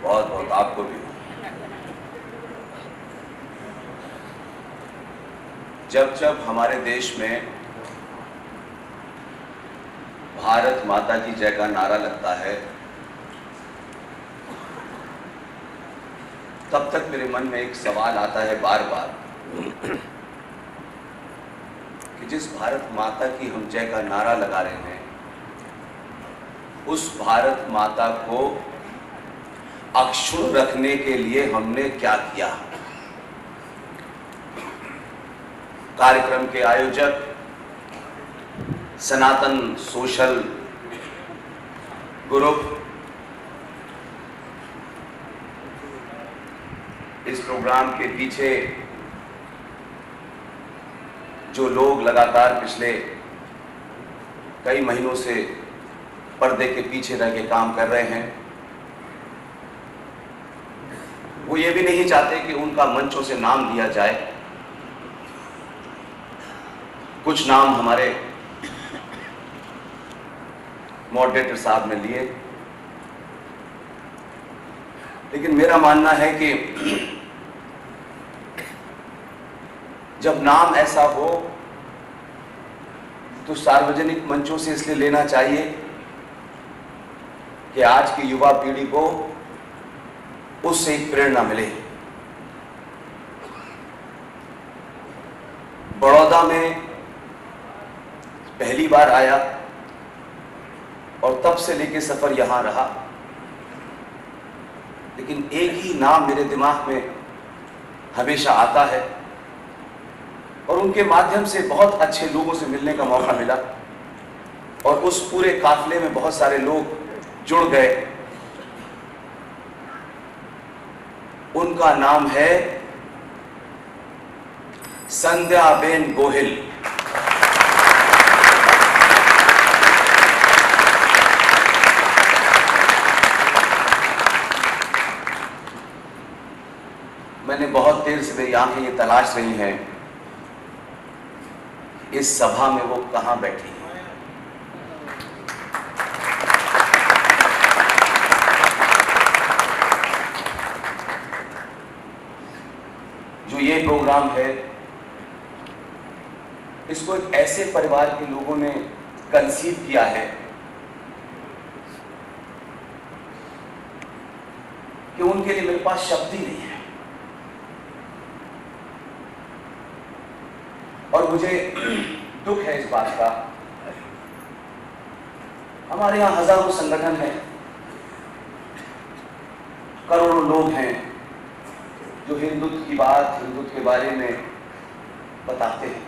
बहुत बहुत आपको भी। जब जब हमारे देश में भारत माता की जय का नारा लगता है, तब तक मेरे मन में एक सवाल आता है बार बार कि जिस भारत माता की हम जय का नारा लगा रहे हैं, उस भारत माता को अक्षुण्ण रखने के लिए हमने क्या किया। कार्यक्रम के आयोजक सनातन सोशल ग्रुप इस प्रोग्राम के पीछे जो लोग लगातार पिछले कई महीनों से पर्दे के पीछे रह के काम कर रहे हैं, वो ये भी नहीं चाहते कि उनका मंचों से नाम लिया जाए। कुछ नाम हमारे मॉडरेटर साहब ने लिए, लेकिन मेरा मानना है कि जब नाम ऐसा हो तो सार्वजनिक मंचों से इसलिए लेना चाहिए कि आज की युवा पीढ़ी को उससे एक प्रेरणा मिले। बड़ौदा में पहली बार आया और तब से लेके सफर यहां रहा, लेकिन एक ही नाम मेरे दिमाग में हमेशा आता है और उनके माध्यम से बहुत अच्छे लोगों से मिलने का मौका मिला और उस पूरे काफिले में बहुत सारे लोग जुड़ गए। उनका नाम है संध्याबेन गोहिल। मैंने बहुत देर से मेरी आंखें ये तलाश रही हैं इस सभा में वो कहां बैठी है। जो ये प्रोग्राम है, इसको एक ऐसे परिवार के लोगों ने कंसीव किया है कि उनके लिए मेरे पास शब्द ही नहीं है। और मुझे दुख है इस बात का, हमारे यहां हजारों संगठन हैं, करोड़ों लोग हैं जो हिंदुत्व की बात, हिंदुत्व के बारे में बताते हैं।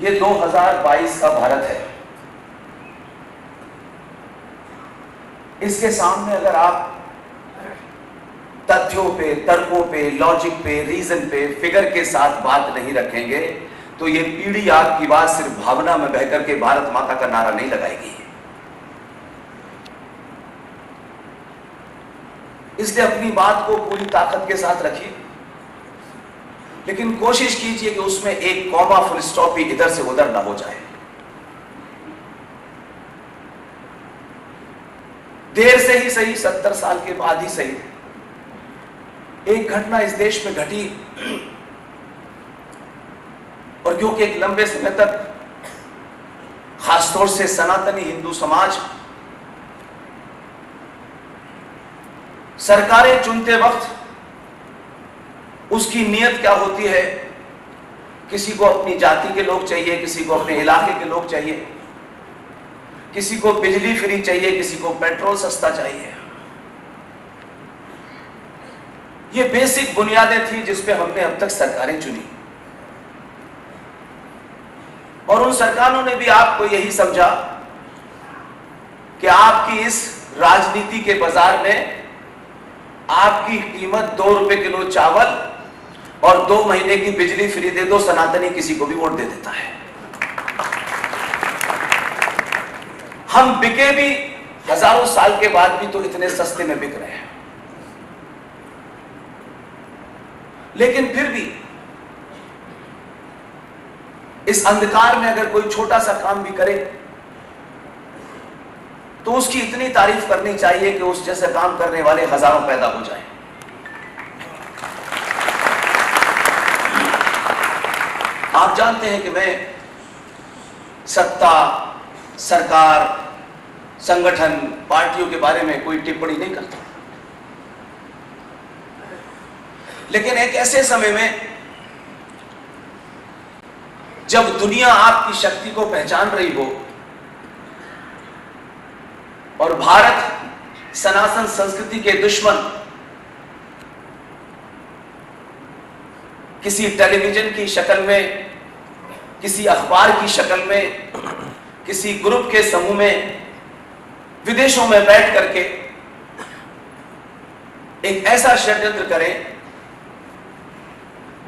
ये 2022 का भारत है। इसके सामने अगर आप तथ्यों पे, तर्कों पे, लॉजिक पे, रीजन पे, फिगर के साथ बात नहीं रखेंगे तो ये पीढ़ी आपकी बात सिर्फ भावना में बहकर के भारत माता का नारा नहीं लगाएगी। इसलिए अपनी बात को पूरी ताकत के साथ रखिए, लेकिन कोशिश कीजिए कि उसमें एक कॉमा फुल स्टॉप भी इधर से उधर ना हो जाए। देर से ही सही, 70 साल के बाद ही सही, एक घटना इस देश में घटी और क्योंकि एक लंबे समय तक खासतौर से सनातनी हिंदू समाज सरकारें चुनते वक्त उसकी नीयत क्या होती है, किसी को अपनी जाति के लोग चाहिए, किसी को अपने इलाके के लोग चाहिए, किसी को बिजली फ्री चाहिए, किसी को पेट्रोल सस्ता चाहिए। ये बेसिक बुनियादें थी जिस पे हमने अब तक सरकारें चुनी और उन सरकारों ने भी आपको यही समझा कि आपकी इस राजनीति के बाजार में आपकी कीमत 2 रुपए किलो चावल और 2 महीने की बिजली फ्री दे दो, सनातनी किसी को भी वोट दे देता है। हम बिके भी हजारों साल के बाद भी तो इतने सस्ते में बिक रहे हैं, लेकिन फिर भी इस अंधकार में अगर कोई छोटा सा काम भी करे तो उसकी इतनी तारीफ करनी चाहिए कि उस जैसे काम करने वाले हजारों पैदा हो जाएं। आप जानते हैं कि मैं सत्ता, सरकार, संगठन, पार्टियों के बारे में कोई टिप्पणी नहीं करता, लेकिन एक ऐसे समय में जब दुनिया आपकी शक्ति को पहचान रही हो और भारत सनातन संस्कृति के दुश्मन किसी टेलीविजन की शक्ल में, किसी अखबार की शक्ल में, किसी ग्रुप के समूह में विदेशों में बैठ करके एक ऐसा षड्यंत्र करें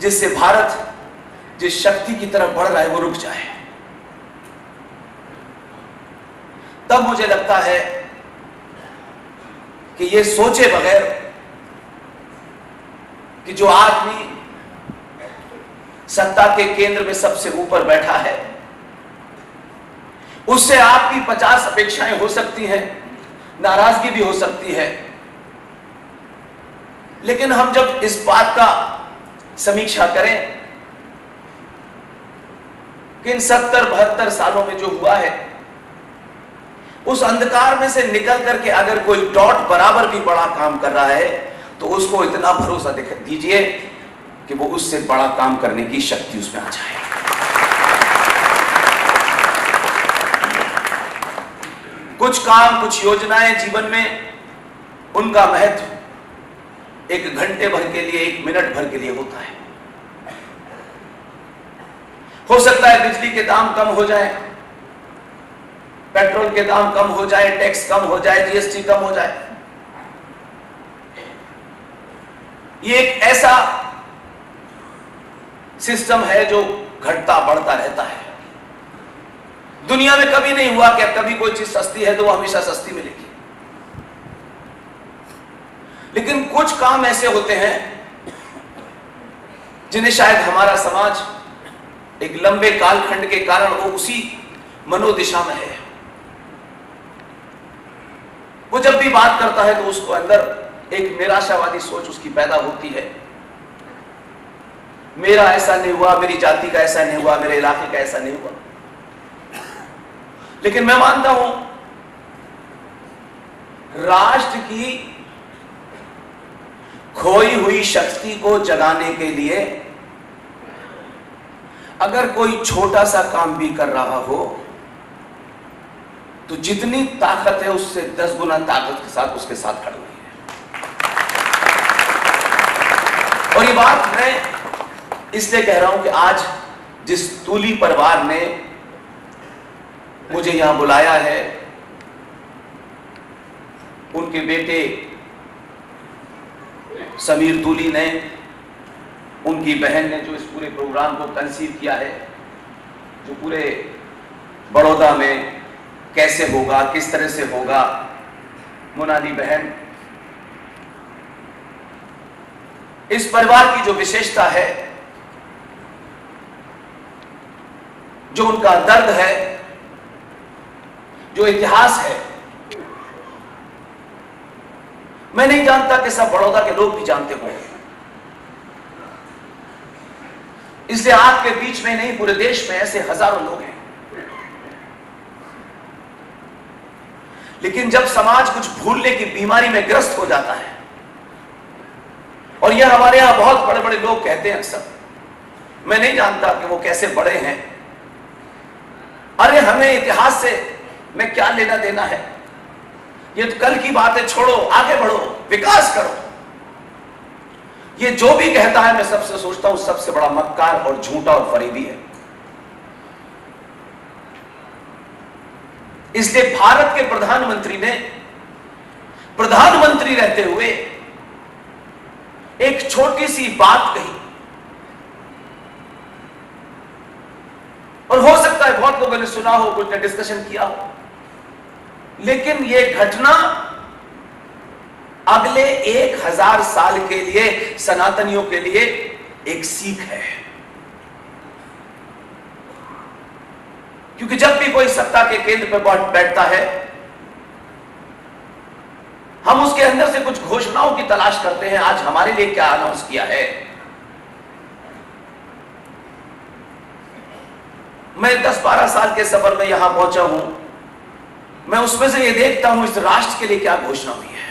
जिससे भारत जिस शक्ति की तरफ बढ़ रहा है वो रुक जाए, तब मुझे लगता है कि ये सोचे बगैर कि जो आदमी सत्ता के केंद्र में सबसे ऊपर बैठा है उससे आपकी 50 अपेक्षाएं हो सकती हैं, नाराजगी भी हो सकती है, लेकिन हम जब इस बात का समीक्षा करें कि इन 70-72 सालों में जो हुआ है उस अंधकार में से निकल करके अगर कोई डॉट बराबर भी बड़ा काम कर रहा है तो उसको इतना भरोसा दीजिए कि वो उससे बड़ा काम करने की शक्ति उसमें आ जाए। कुछ काम, कुछ योजनाएं जीवन में उनका महत्व 1 घंटे भर के लिए, 1 मिनट भर के लिए होता है। हो सकता है बिजली के दाम कम हो जाए, पेट्रोल के दाम कम हो जाए, टैक्स कम हो जाए, जीएसटी कम हो जाए। ये एक ऐसा सिस्टम है जो घटता बढ़ता रहता है। दुनिया में कभी नहीं हुआ कि कभी कोई चीज सस्ती है तो वो हमेशा सस्ती मिलेगी, लेकिन कुछ काम ऐसे होते हैं जिन्हें शायद हमारा समाज एक लंबे कालखंड के कारण वो उसी मनोदिशा में है। वो जब भी बात करता है तो उसको अंदर एक निराशावादी सोच उसकी पैदा होती है। मेरा ऐसा नहीं हुआ, मेरी जाति का ऐसा नहीं हुआ, मेरे इलाके का ऐसा नहीं हुआ। लेकिन मैं मानता हूं राष्ट्र की खोई हुई शक्ति को जगाने के लिए अगर कोई छोटा सा काम भी कर रहा हो तो जितनी ताकत है उससे 10 गुना ताकत के साथ उसके साथ खड़ी हुई है। और ये बात मैं इसलिए कह रहा हूं कि आज जिस तूली परिवार ने मुझे यहां बुलाया है, उनके बेटे समीर तूली ने, उनकी बहन ने जो इस पूरे प्रोग्राम को कंसीव किया है, जो पूरे बड़ौदा में कैसे होगा, किस तरह से होगा, मोनाली बहन, इस परिवार की जो विशेषता है, जो उनका दर्द है, जो इतिहास है, मैं नहीं जानता कि सब बड़ौदा के लोग भी जानते होंगे। इसलिए आपके बीच में नहीं, पूरे देश में ऐसे हजारों लोग हैं। लेकिन जब समाज कुछ भूलने की बीमारी में ग्रस्त हो जाता है, और यह हमारे यहां बहुत बड़े बड़े लोग कहते हैं अक्सर, मैं नहीं जानता कि वो कैसे बड़े हैं, अरे हमें इतिहास से में क्या लेना देना है, ये तो कल की बात है, छोड़ो, आगे बढ़ो, विकास करो। ये जो भी कहता है मैं सबसे सोचता हूं सबसे बड़ा मक्कार और झूठा और फरेबी है। इसलिए भारत के प्रधानमंत्री ने प्रधानमंत्री रहते हुए एक छोटी सी बात कही, और हो सकता है बहुत लोगों ने सुना हो, कुछ ने डिस्कशन किया हो, लेकिन यह घटना अगले 1000 साल के लिए सनातनियों के लिए एक सीख है। क्योंकि जब भी कोई सत्ता के केंद्र पर बैठता है संभावनाओं की तलाश करते हैं। आज हमारे लिए क्या अनाउंस किया है? मैं 10-12 साल के सफर में यहां पहुंचा हूं, मैं उसमें से ये देखता हूं इस राष्ट्र के लिए क्या घोषणा हुई है।